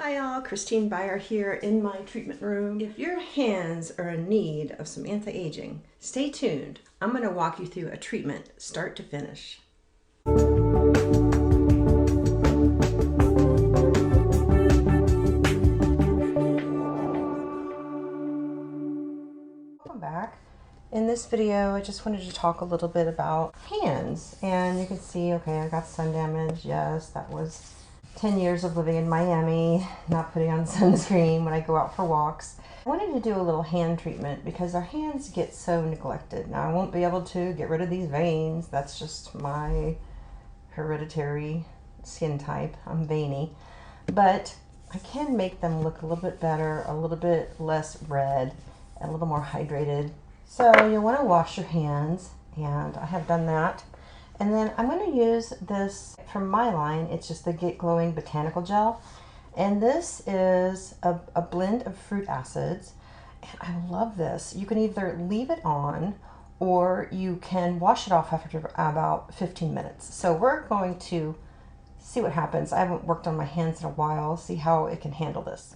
Hi all, Christine Byer here in my treatment room. If your hands are in need of some anti-aging, stay tuned. I'm going to walk you through a treatment start to finish. Welcome back. In this video, I just wanted to talk a little bit about hands. And you can see, okay, I got sun damage. Yes, that was 10 years of living in Miami, not putting on sunscreen when I go out for walks. I wanted to do a little hand treatment because our hands get so neglected. Now I won't be able to get rid of these veins. That's just my hereditary skin type. I'm veiny. But I can make them look a little bit better, a little bit less red, and a little more hydrated. So you'll want to wash your hands, and I have done that. And then I'm going to use this from my line. It's just the Get Glowing Botanical Gel. And this is a blend of fruit acids. And I love this. You can either leave it on or you can wash it off after about 15 minutes. So we're going to see what happens. I haven't worked on my hands in a while. See how it can handle this.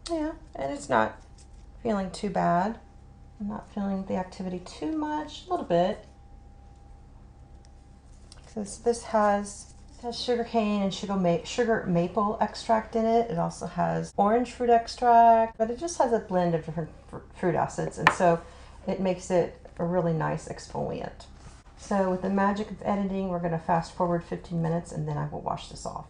Yeah, and it's not feeling too bad. I'm not feeling the activity too much, a little bit. Because this has sugar cane and sugar maple extract in it. It also has orange fruit extract, but it just has a blend of different fruit acids, and so it makes it a really nice exfoliant. So with the magic of editing, we're going to fast forward 15 minutes and then I will wash this off.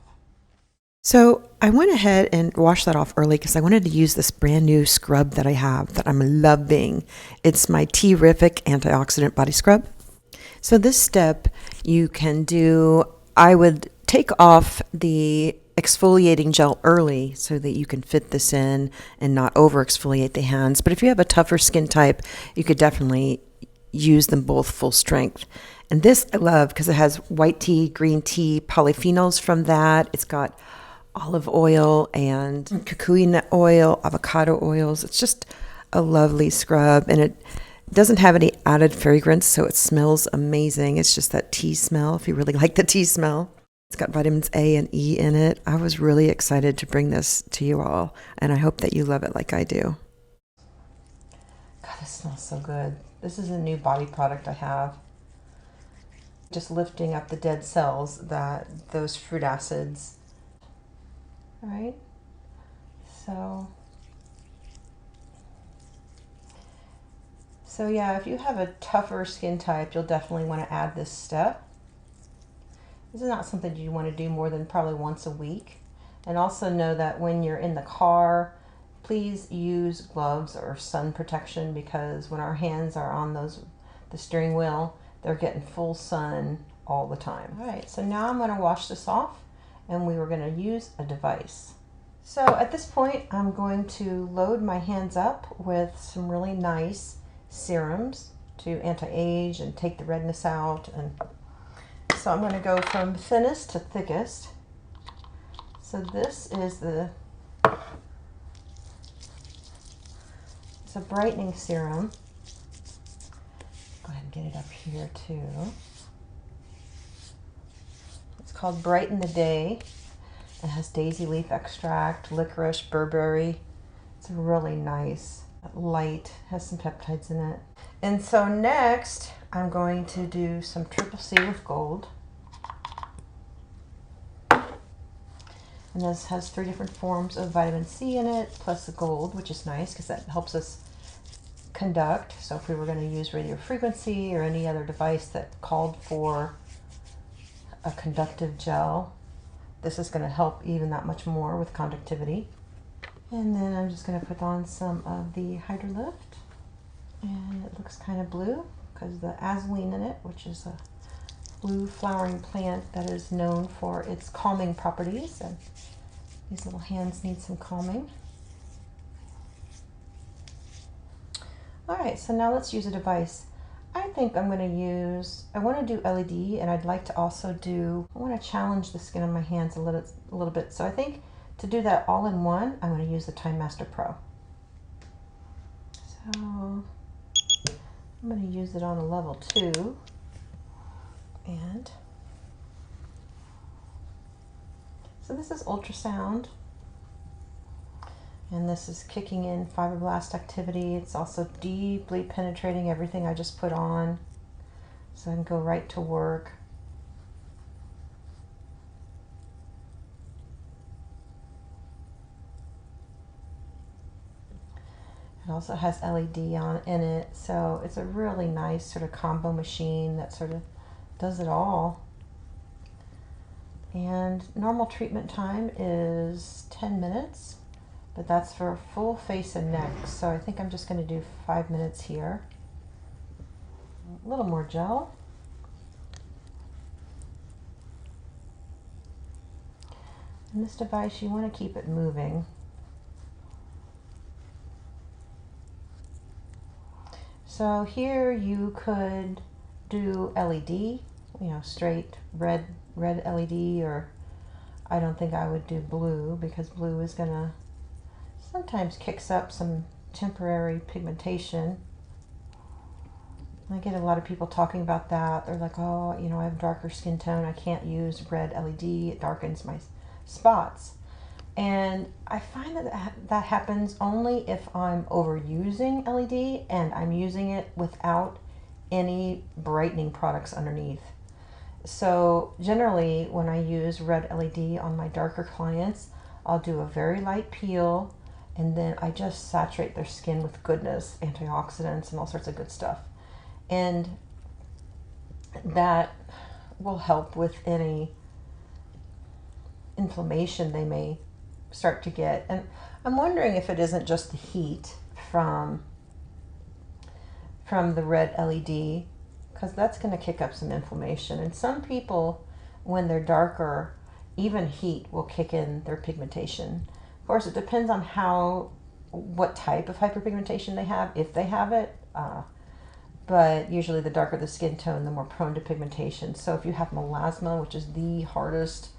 So I went ahead and washed that off early because I wanted to use this brand new scrub that I have that I'm loving. It's my TEAriffic antioxidant body scrub. So this step you can do, I would take off the exfoliating gel early so that you can fit this in and not over exfoliate the hands. But if you have a tougher skin type, you could definitely use them both full strength. And this I love because it has white tea, green tea, polyphenols from that. It's got olive oil and kukui nut oil, avocado oils. It's just a lovely scrub, and it doesn't have any added fragrance, so it smells amazing. It's just that tea smell, if you really like the tea smell. It's got vitamins A and E in it. I was really excited to bring this to you all, and I hope that you love it like I do. God, this smells so good. This is a new body product I have. Just lifting up the dead cells that those fruit acids. All right, so yeah, if you have a tougher skin type, you'll definitely want to add this step. This is not something you want to do more than probably once a week. And also know that when you're in the car, please use gloves or sun protection, because when our hands are on the steering wheel, they're getting full sun all the time. All right, so now I'm going to wash this off, and we were going to use a device. So at this point, I'm going to load my hands up with some really nice serums to anti-age and take the redness out. And so I'm going to go from thinnest to thickest. So this is it's a brightening serum. Go ahead and get it up here too. It's called Brighten the Day. It has daisy leaf extract, licorice, burberry. It's really nice, light, has some peptides in it. And so next, I'm going to do some Triple C with gold. And this has 3 different forms of vitamin C in it, plus the gold, which is nice because that helps us conduct. So if we were going to use radio frequency or any other device that called for a conductive gel, this is going to help even that much more with conductivity. And then I'm just going to put on some of the Hydrolift. And it looks kind of blue because the azoline in it, which is a blue flowering plant that is known for its calming properties. And these little hands need some calming. All right, so now let's use a device. I think I'm going to use, I want to do LED, and I'd like to also do, I want to challenge the skin on my hands a little bit. So I think to do that all in one, I'm going to use the Time Master Pro. So I'm going to use it on a level 2. And so this is Ultrasound. And this is kicking in fibroblast activity. It's also deeply penetrating everything I just put on. So I can go right to work. It also has LED in it. So it's a really nice sort of combo machine that sort of does it all. And normal treatment time is 10 minutes. But that's for full face and neck. So I think I'm just going to do 5 minutes here. A little more gel. And this device, you want to keep it moving. So here you could do LED, you know, straight red LED, or I don't think I would do blue, because blue is going to sometimes kicks up some temporary pigmentation. I get a lot of people talking about that. They're like, oh, you know, I have darker skin tone. I can't use red LED. It darkens my spots. And I find that that happens only if I'm overusing LED and I'm using it without any brightening products underneath. So generally, when I use red LED on my darker clients, I'll do a very light peel, and then I just saturate their skin with goodness, antioxidants and all sorts of good stuff. And that will help with any inflammation they may start to get. And I'm wondering if it isn't just the heat from the red LED, because that's going to kick up some inflammation. And some people, when they're darker, even heat will kick in their pigmentation. Of course, it depends on what type of hyperpigmentation they have, if they have it. But usually the darker the skin tone, the more prone to pigmentation. So if you have melasma, which is the hardest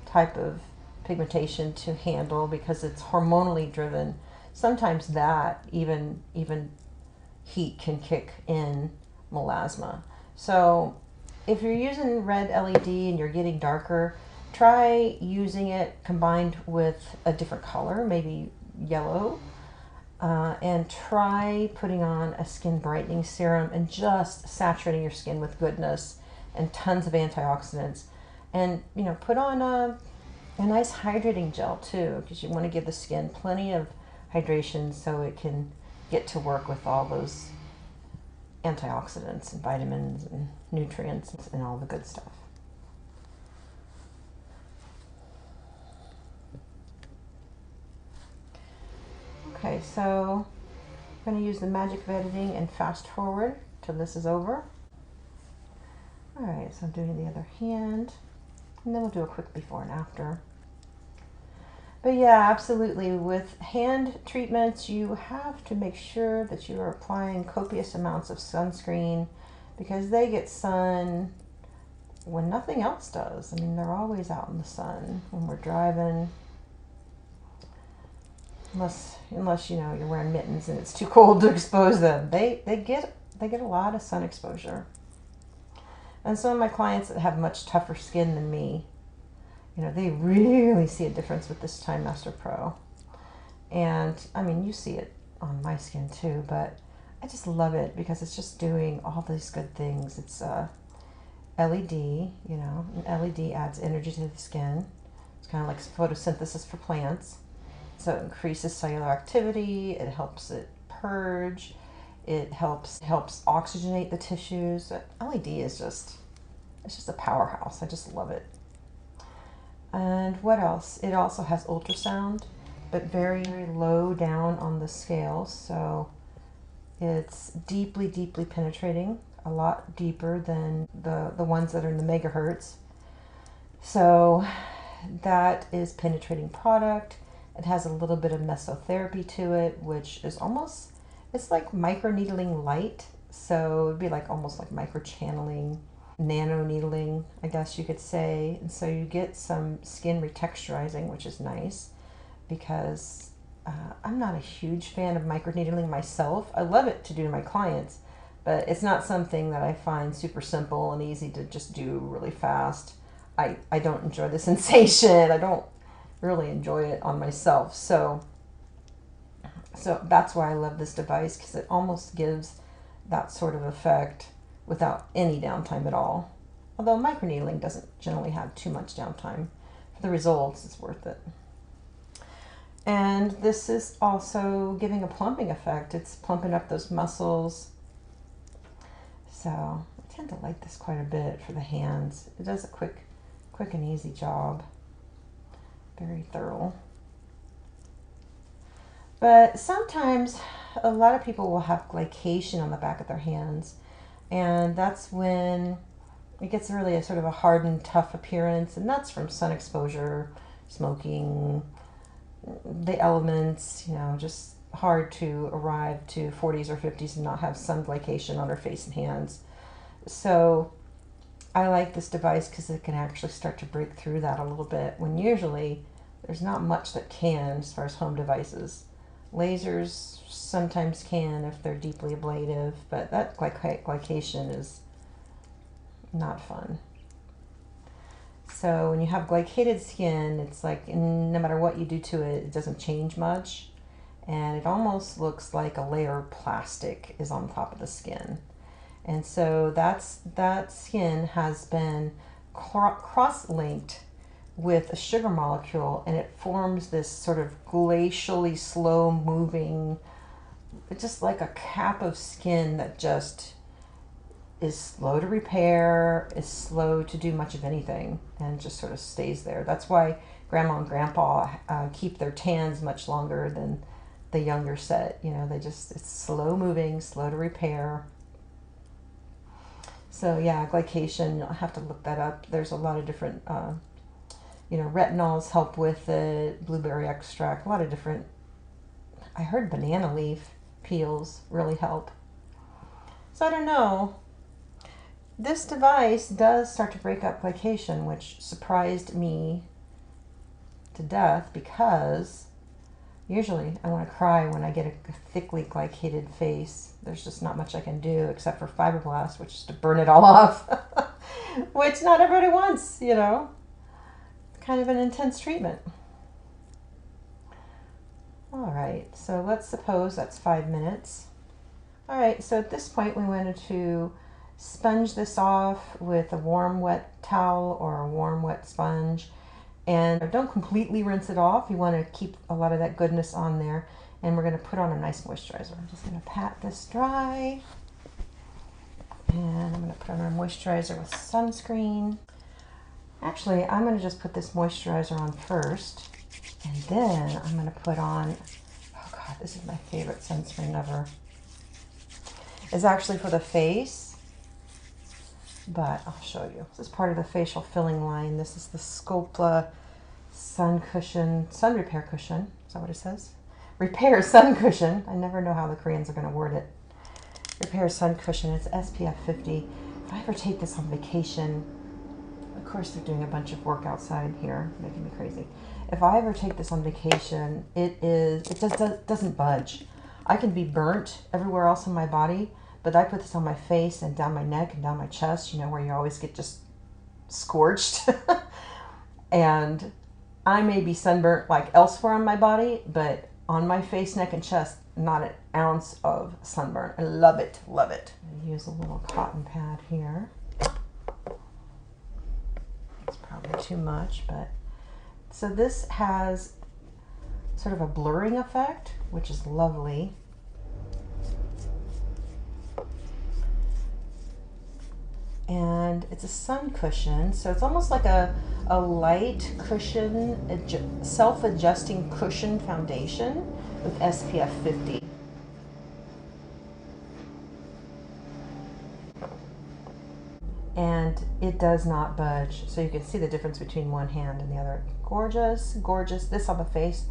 type of pigmentation to handle because it's hormonally driven, sometimes that even heat can kick in melasma. So if you're using red LED and you're getting darker, try using it combined with a different color, maybe yellow, and try putting on a skin brightening serum and just saturating your skin with goodness and tons of antioxidants. And, you know, put on a nice hydrating gel too, because you want to give the skin plenty of hydration so it can get to work with all those antioxidants and vitamins and nutrients and all the good stuff. Okay, so I'm going to use the magic of editing and fast forward till this is over. All right, so I'm doing the other hand, and then we'll do a quick before and after. But yeah, absolutely, with hand treatments, you have to make sure that you are applying copious amounts of sunscreen, because they get sun when nothing else does. I mean, they're always out in the sun when we're driving. Unless you know you're wearing mittens and it's too cold to expose them. They get a lot of sun exposure. And some of my clients that have much tougher skin than me, you know, they really see a difference with this Time Master Pro. And I mean, you see it on my skin too, but I just love it because it's just doing all these good things. It's LED, you know, and LED adds energy to the skin. It's kind of like photosynthesis for plants. So it increases cellular activity, it helps it purge, it helps oxygenate the tissues. LED is just, it's just a powerhouse. I just love it. And what else? It also has ultrasound, but very, very low down on the scale. So it's deeply, deeply penetrating, a lot deeper than the ones that are in the megahertz. So that is penetrating product. It has a little bit of mesotherapy to it, which is almost, it's like microneedling light. So it'd be like almost like micro channeling, nano needling, I guess you could say. And so you get some skin retexturizing, which is nice because I'm not a huge fan of micro needling myself. I love it to do to my clients, but it's not something that I find super simple and easy to just do really fast. I don't enjoy the sensation. I don't really enjoy it on myself. So that's why I love this device, because it almost gives that sort of effect without any downtime at all. Although microneedling doesn't generally have too much downtime. For the results, it's worth it. And this is also giving a plumping effect. It's plumping up those muscles. So I tend to like this quite a bit for the hands. It does a quick and easy job. Very thorough. But sometimes a lot of people will have glycation on the back of their hands, and that's when it gets really a sort of a hardened, tough appearance, and that's from sun exposure, smoking, the elements, you know, just hard to arrive to 40s or 50s and not have sun glycation on our face and hands. So I like this device because it can actually start to break through that a little bit, when usually there's not much that can as far as home devices. Lasers sometimes can if they're deeply ablative, but that glycation is not fun. So when you have glycated skin, it's like no matter what you do to it, it doesn't change much. And it almost looks like a layer of plastic is on top of the skin. And so that skin has been cross-linked with a sugar molecule, and it forms this sort of glacially slow moving, it's just like a cap of skin that just is slow to repair, is slow to do much of anything, and just sort of stays there. That's why grandma and grandpa keep their tans much longer than the younger set. You know, it's slow moving, slow to repair. So yeah, glycation, you'll have to look that up. There's a lot of different retinols help with it, blueberry extract, a lot of different, I heard banana leaf peels really help. So I don't know. This device does start to break up glycation, which surprised me to death, because usually I want to cry when I get a thickly glycated face. There's just not much I can do except for fibroblast, which is to burn it all off, which not everybody wants, you know. Kind of an intense treatment. All right, so let's suppose that's 5 minutes. All right, so at this point we wanted to sponge this off with a warm wet towel or a warm wet sponge, and don't completely rinse it off. You want to keep a lot of that goodness on there, and we're going to put on a nice moisturizer. I'm just going to pat this dry, and I'm going to put on our moisturizer with sunscreen. Actually, I'm going to just put this moisturizer on first, and then I'm going to put on, oh God, this is my favorite sunscreen ever. It's actually for the face, but I'll show you. This is part of the facial filling line. This is the SculPLLA sun repair cushion. Is that what it says? Repair sun cushion. I never know how the Koreans are going to word it. Repair sun cushion. It's SPF 50. If I ever take this on vacation, of course they're doing a bunch of work outside here, making me crazy. If I ever take this on vacation, it doesn't budge. I can be burnt everywhere else in my body, but I put this on my face and down my neck and down my chest, you know, where you always get just scorched. And I may be sunburnt like elsewhere on my body, but on my face, neck, and chest, not an ounce of sunburn. I love it, love it. I use a little cotton pad here. It's probably too much, but so this has sort of a blurring effect, which is lovely. And it's a sun cushion, so it's almost like a light cushion, self-adjusting cushion foundation with SPF 50. And it does not budge, so you can see the difference between one hand and the other. Gorgeous, gorgeous. This on the face,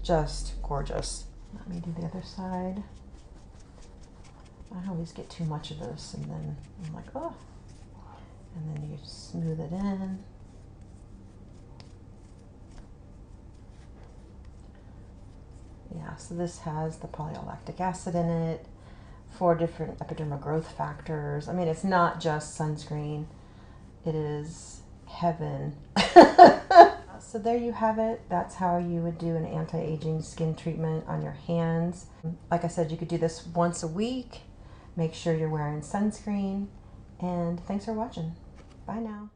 just gorgeous. Let me do the other side. I always get too much of this, and then I'm like, oh. And then you smooth it in. Yeah, so this has the polylactic acid in it, 4 different epidermal growth factors. I mean, it's not just sunscreen. It is heaven. So there you have it. That's how you would do an anti-aging skin treatment on your hands. Like I said, you could do this once a week. Make sure you're wearing sunscreen. And thanks for watching. Bye now.